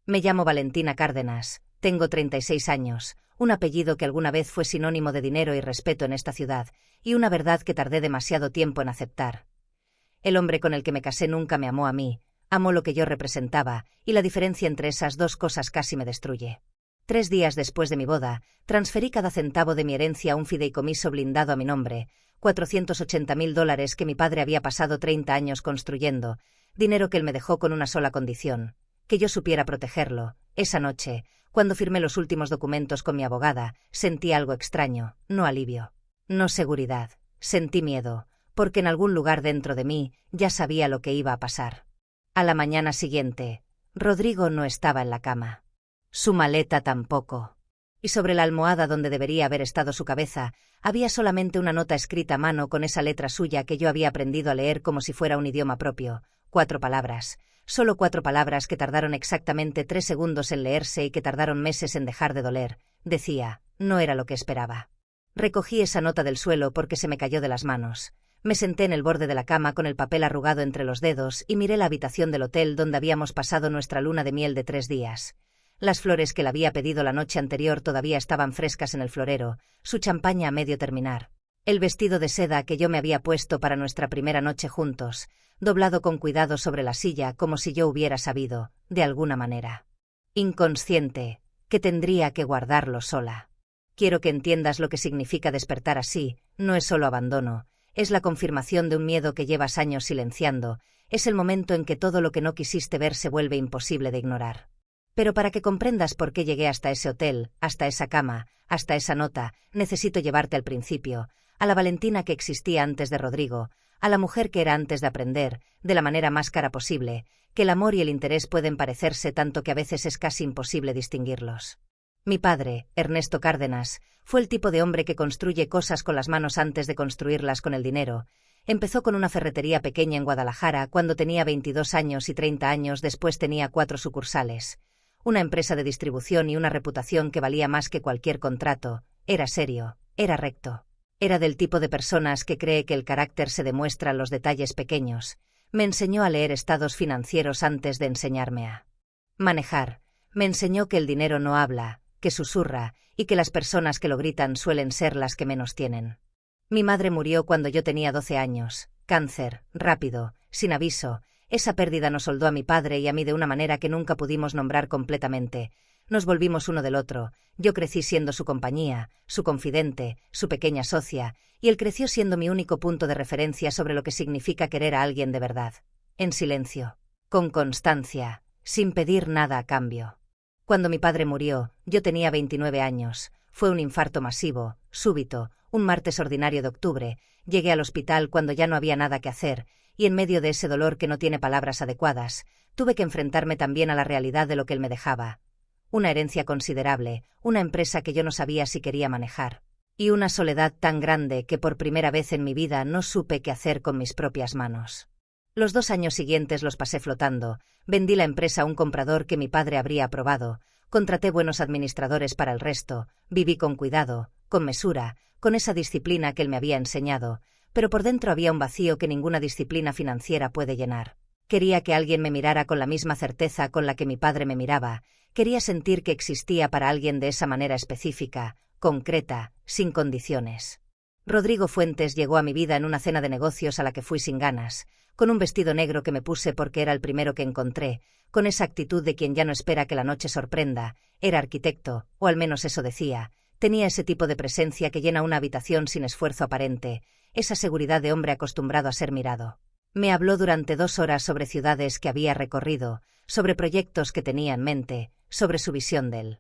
Me llamo Valentina Cárdenas, tengo 36 años, un apellido que alguna vez fue sinónimo de dinero y respeto en esta ciudad, y una verdad que tardé demasiado tiempo en aceptar. El hombre con el que me casé nunca me amó a mí, amó lo que yo representaba, y la diferencia entre esas dos cosas casi me destruye. 3 días después de mi boda, transferí cada centavo de mi herencia a un fideicomiso blindado a mi nombre, $480.000 que mi padre había pasado 30 años construyendo, dinero que él me dejó con una sola condición, que yo supiera protegerlo. Esa noche, cuando firmé los últimos documentos con mi abogada, sentí algo extraño, no alivio, no seguridad, sentí miedo, porque en algún lugar dentro de mí ya sabía lo que iba a pasar. A la mañana siguiente, Rodrigo no estaba en la cama. Su maleta tampoco. Y sobre la almohada donde debería haber estado su cabeza, había solamente una nota escrita a mano con esa letra suya que yo había aprendido a leer como si fuera un idioma propio. 4 palabras. Solo 4 palabras que tardaron exactamente 3 segundos en leerse y que tardaron meses en dejar de doler. Decía, no era lo que esperaba. Recogí esa nota del suelo porque se me cayó de las manos. Me senté en el borde de la cama con el papel arrugado entre los dedos y miré la habitación del hotel donde habíamos pasado nuestra luna de miel de 3 días. Las flores que le había pedido la noche anterior todavía estaban frescas en el florero, su champaña a medio terminar. El vestido de seda que yo me había puesto para nuestra primera noche juntos, doblado con cuidado sobre la silla como si yo hubiera sabido, de alguna manera. Inconsciente, que tendría que guardarlo sola. Quiero que entiendas lo que significa despertar así, no es solo abandono, es la confirmación de un miedo que llevas años silenciando, es el momento en que todo lo que no quisiste ver se vuelve imposible de ignorar. Pero para que comprendas por qué llegué hasta ese hotel, hasta esa cama, hasta esa nota, necesito llevarte al principio, a la Valentina que existía antes de Rodrigo, a la mujer que era antes de aprender, de la manera más cara posible, que el amor y el interés pueden parecerse tanto que a veces es casi imposible distinguirlos. Mi padre, Ernesto Cárdenas, fue el tipo de hombre que construye cosas con las manos antes de construirlas con el dinero. Empezó con una ferretería pequeña en Guadalajara cuando tenía 22 años y 30 años después tenía 4 sucursales. Una empresa de distribución y una reputación que valía más que cualquier contrato. Era serio, era recto. Era del tipo de personas que cree que el carácter se demuestra en los detalles pequeños. Me enseñó a leer estados financieros antes de enseñarme a manejar. Me enseñó que el dinero no habla, que susurra, y que las personas que lo gritan suelen ser las que menos tienen. Mi madre murió cuando yo tenía 12 años. Cáncer, rápido, sin aviso. Esa pérdida nos soldó a mi padre y a mí de una manera que nunca pudimos nombrar completamente. Nos volvimos uno del otro. Yo crecí siendo su compañía, su confidente, su pequeña socia, y él creció siendo mi único punto de referencia sobre lo que significa querer a alguien de verdad. En silencio, con constancia, sin pedir nada a cambio. Cuando mi padre murió, yo tenía 29 años. Fue un infarto masivo, súbito, un martes ordinario de octubre. Llegué al hospital cuando ya no había nada que hacer, y en medio de ese dolor que no tiene palabras adecuadas, tuve que enfrentarme también a la realidad de lo que él me dejaba. Una herencia considerable, una empresa que yo no sabía si quería manejar, y una soledad tan grande que por primera vez en mi vida no supe qué hacer con mis propias manos. Los 2 años siguientes los pasé flotando, vendí la empresa a un comprador que mi padre habría aprobado, contraté buenos administradores para el resto, viví con cuidado, con mesura, con esa disciplina que él me había enseñado, pero por dentro había un vacío que ninguna disciplina financiera puede llenar. Quería que alguien me mirara con la misma certeza con la que mi padre me miraba, quería sentir que existía para alguien de esa manera específica, concreta, sin condiciones. Rodrigo Fuentes llegó a mi vida en una cena de negocios a la que fui sin ganas, con un vestido negro que me puse porque era el primero que encontré, con esa actitud de quien ya no espera que la noche sorprenda. Era arquitecto, o al menos eso decía. Tenía ese tipo de presencia que llena una habitación sin esfuerzo aparente, esa seguridad de hombre acostumbrado a ser mirado. Me habló durante 2 horas sobre ciudades que había recorrido, sobre proyectos que tenía en mente, sobre su visión del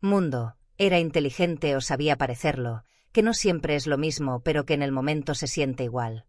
mundo. Era inteligente o sabía parecerlo, que no siempre es lo mismo pero que en el momento se siente igual.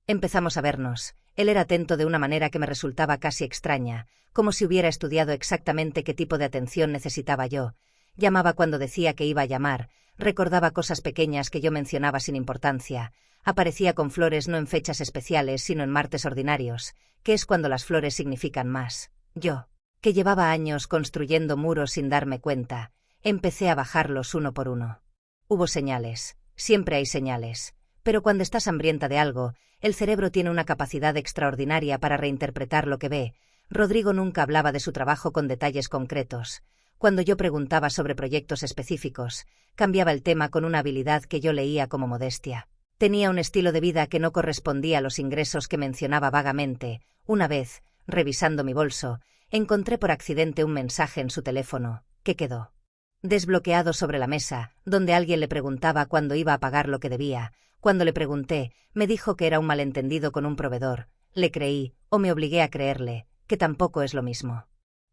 Empezamos a vernos. Él era atento de una manera que me resultaba casi extraña, como si hubiera estudiado exactamente qué tipo de atención necesitaba yo. Llamaba cuando decía que iba a llamar, recordaba cosas pequeñas que yo mencionaba sin importancia, aparecía con flores no en fechas especiales sino en martes ordinarios, que es cuando las flores significan más. Yo, que llevaba años construyendo muros sin darme cuenta, empecé a bajarlos uno por uno. Hubo señales, siempre hay señales, pero cuando estás hambrienta de algo, el cerebro tiene una capacidad extraordinaria para reinterpretar lo que ve. Rodrigo nunca hablaba de su trabajo con detalles concretos. Cuando yo preguntaba sobre proyectos específicos, cambiaba el tema con una habilidad que yo leía como modestia. Tenía un estilo de vida que no correspondía a los ingresos que mencionaba vagamente. Una vez, revisando mi bolso, encontré por accidente un mensaje en su teléfono, que quedó desbloqueado sobre la mesa, donde alguien le preguntaba cuándo iba a pagar lo que debía. Cuando le pregunté, me dijo que era un malentendido con un proveedor. Le creí, o me obligué a creerle, que tampoco es lo mismo.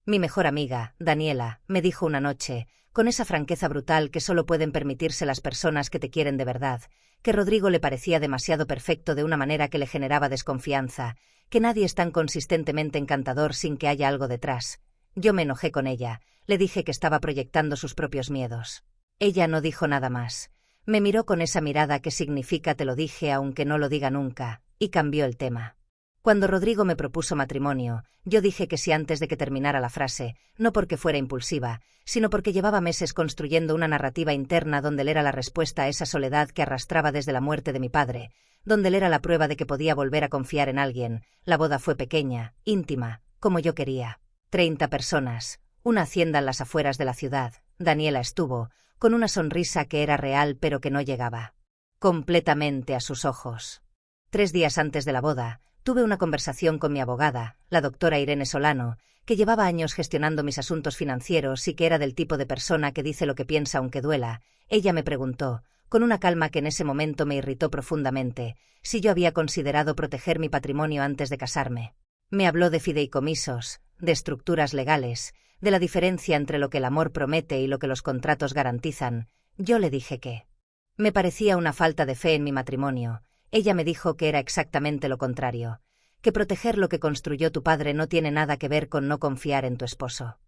Mi mejor amiga, Daniela, me dijo una noche, con esa franqueza brutal que solo pueden permitirse las personas que te quieren de verdad, que Rodrigo le parecía demasiado perfecto de una manera que le generaba desconfianza, que nadie es tan consistentemente encantador sin que haya algo detrás. Yo me enojé con ella, le dije que estaba proyectando sus propios miedos. Ella no dijo nada más. Me miró con esa mirada que significa te lo dije aunque no lo diga nunca, y cambió el tema. Cuando Rodrigo me propuso matrimonio, yo dije que sí antes de que terminara la frase, no porque fuera impulsiva, sino porque llevaba meses construyendo una narrativa interna donde él era la respuesta a esa soledad que arrastraba desde la muerte de mi padre, donde él era la prueba de que podía volver a confiar en alguien. La boda fue pequeña, íntima, como yo quería. 30 personas, una hacienda en las afueras de la ciudad. Daniela estuvo, con una sonrisa que era real pero que no llegaba completamente a sus ojos. 3 días antes de la boda, tuve una conversación con mi abogada, la doctora Irene Solano, que llevaba años gestionando mis asuntos financieros y que era del tipo de persona que dice lo que piensa aunque duela. Ella me preguntó, con una calma que en ese momento me irritó profundamente, si yo había considerado proteger mi patrimonio antes de casarme. Me habló de fideicomisos, de estructuras legales, de la diferencia entre lo que el amor promete y lo que los contratos garantizan. Yo le dije que me parecía una falta de fe en mi matrimonio. Ella me dijo que era exactamente lo contrario, que proteger lo que construyó tu padre no tiene nada que ver con no confiar en tu esposo.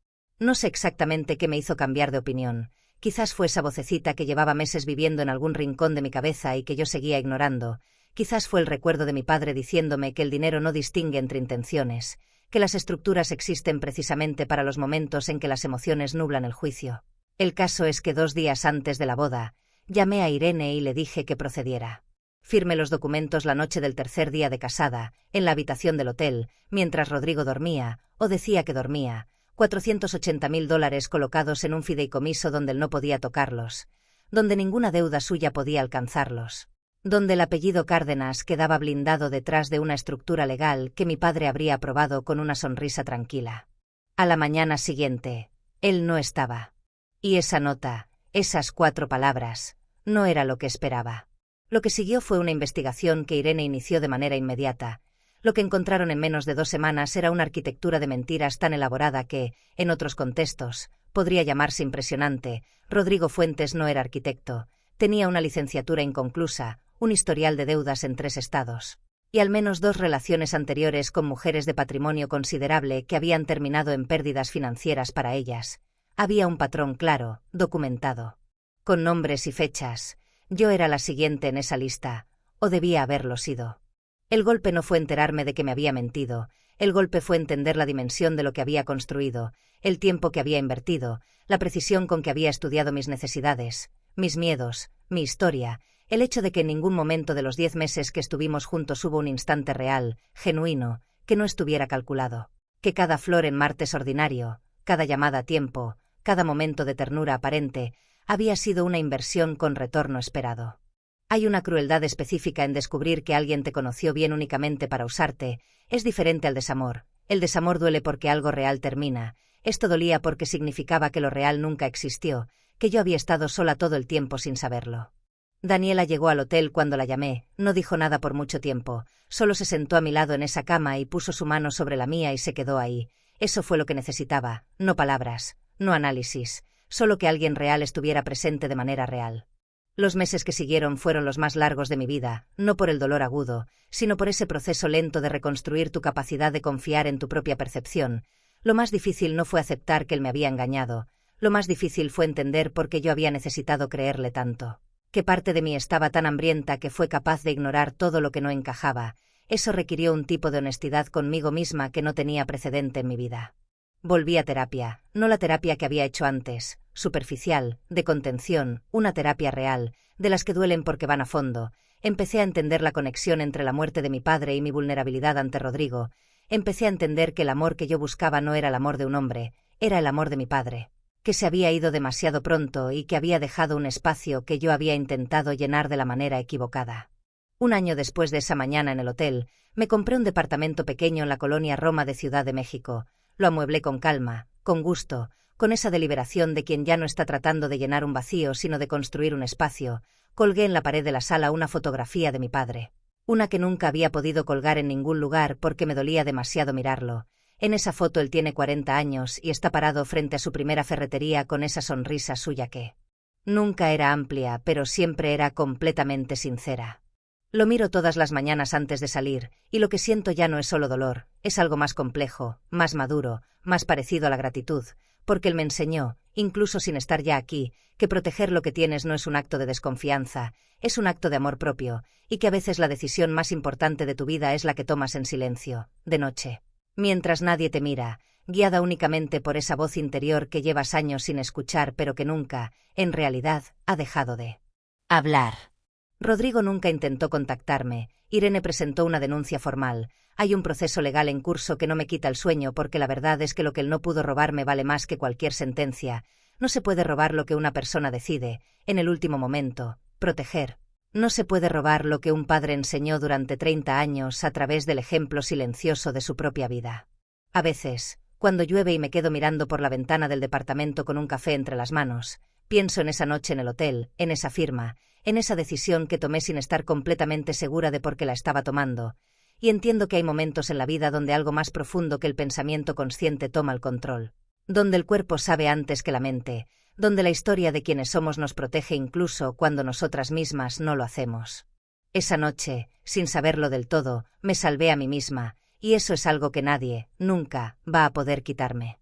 No sé exactamente qué me hizo cambiar de opinión. Quizás fue esa vocecita que llevaba meses viviendo en algún rincón de mi cabeza y que yo seguía ignorando. Quizás fue el recuerdo de mi padre diciéndome que el dinero no distingue entre intenciones, que las estructuras existen precisamente para los momentos en que las emociones nublan el juicio. El caso es que 2 días antes de la boda, llamé a Irene y le dije que procediera. Firmé los documentos la noche del tercer día de casada, en la habitación del hotel, mientras Rodrigo dormía, o decía que dormía, $480.000 colocados en un fideicomiso donde él no podía tocarlos, donde ninguna deuda suya podía alcanzarlos, donde el apellido Cárdenas quedaba blindado detrás de una estructura legal que mi padre habría aprobado con una sonrisa tranquila. A la mañana siguiente, él no estaba. Y esa nota, esas 4 palabras, no era lo que esperaba. Lo que siguió fue una investigación que Irene inició de manera inmediata. Lo que encontraron en menos de 2 semanas era una arquitectura de mentiras tan elaborada que, en otros contextos, podría llamarse impresionante. Rodrigo Fuentes no era arquitecto, tenía una licenciatura inconclusa, un historial de deudas en 3 estados, y al menos 2 relaciones anteriores con mujeres de patrimonio considerable que habían terminado en pérdidas financieras para ellas. Había un patrón claro, documentado, con nombres y fechas. Yo era la siguiente en esa lista, o debía haberlo sido. El golpe no fue enterarme de que me había mentido, el golpe fue entender la dimensión de lo que había construido, el tiempo que había invertido, la precisión con que había estudiado mis necesidades, mis miedos, mi historia, el hecho de que en ningún momento de los 10 meses que estuvimos juntos hubo un instante real, genuino, que no estuviera calculado, que cada flor en martes ordinario, cada llamada a tiempo, cada momento de ternura aparente, había sido una inversión con retorno esperado. Hay una crueldad específica en descubrir que alguien te conoció bien únicamente para usarte. Es diferente al desamor. El desamor duele porque algo real termina. Esto dolía porque significaba que lo real nunca existió, que yo había estado sola todo el tiempo sin saberlo. Daniela llegó al hotel cuando la llamé, no dijo nada por mucho tiempo, solo se sentó a mi lado en esa cama y puso su mano sobre la mía y se quedó ahí. Eso fue lo que necesitaba, no palabras, no análisis, solo que alguien real estuviera presente de manera real. Los meses que siguieron fueron los más largos de mi vida, no por el dolor agudo, sino por ese proceso lento de reconstruir tu capacidad de confiar en tu propia percepción. Lo más difícil no fue aceptar que él me había engañado, lo más difícil fue entender por qué yo había necesitado creerle tanto. Qué parte de mí estaba tan hambrienta que fue capaz de ignorar todo lo que no encajaba. Eso requirió un tipo de honestidad conmigo misma que no tenía precedente en mi vida. Volví a terapia, no la terapia que había hecho antes, superficial, de contención, una terapia real, de las que duelen porque van a fondo. Empecé a entender la conexión entre la muerte de mi padre y mi vulnerabilidad ante Rodrigo. empecé a entender que el amor que yo buscaba no era el amor de un hombre, era el amor de mi padre, que se había ido demasiado pronto y que había dejado un espacio que yo había intentado llenar de la manera equivocada. Un año después de esa mañana en el hotel, me compré un departamento pequeño en la colonia Roma de Ciudad de México. Lo amueblé con calma, con gusto, con esa deliberación de quien ya no está tratando de llenar un vacío sino de construir un espacio. Colgué en la pared de la sala una fotografía de mi padre. Una que nunca había podido colgar en ningún lugar porque me dolía demasiado mirarlo. En esa foto él tiene 40 años y está parado frente a su primera ferretería con esa sonrisa suya que nunca era amplia, pero siempre era completamente sincera. Lo miro todas las mañanas antes de salir, y lo que siento ya no es solo dolor, es algo más complejo, más maduro, más parecido a la gratitud, porque él me enseñó, incluso sin estar ya aquí, que proteger lo que tienes no es un acto de desconfianza, es un acto de amor propio, y que a veces la decisión más importante de tu vida es la que tomas en silencio, de noche, mientras nadie te mira, guiada únicamente por esa voz interior que llevas años sin escuchar pero que nunca, en realidad, ha dejado de hablar. Rodrigo nunca intentó contactarme. Irene presentó una denuncia formal. Hay un proceso legal en curso que no me quita el sueño porque la verdad es que lo que él no pudo robarme vale más que cualquier sentencia. No se puede robar lo que una persona decide, en el último momento, proteger. No se puede robar lo que un padre enseñó durante 30 años a través del ejemplo silencioso de su propia vida. A veces, cuando llueve y me quedo mirando por la ventana del departamento con un café entre las manos, pienso en esa noche en el hotel, en esa firma, en esa decisión que tomé sin estar completamente segura de por qué la estaba tomando, y entiendo que hay momentos en la vida donde algo más profundo que el pensamiento consciente toma el control, donde el cuerpo sabe antes que la mente, donde la historia de quienes somos nos protege incluso cuando nosotras mismas no lo hacemos. Esa noche, sin saberlo del todo, me salvé a mí misma, y eso es algo que nadie, nunca, va a poder quitarme.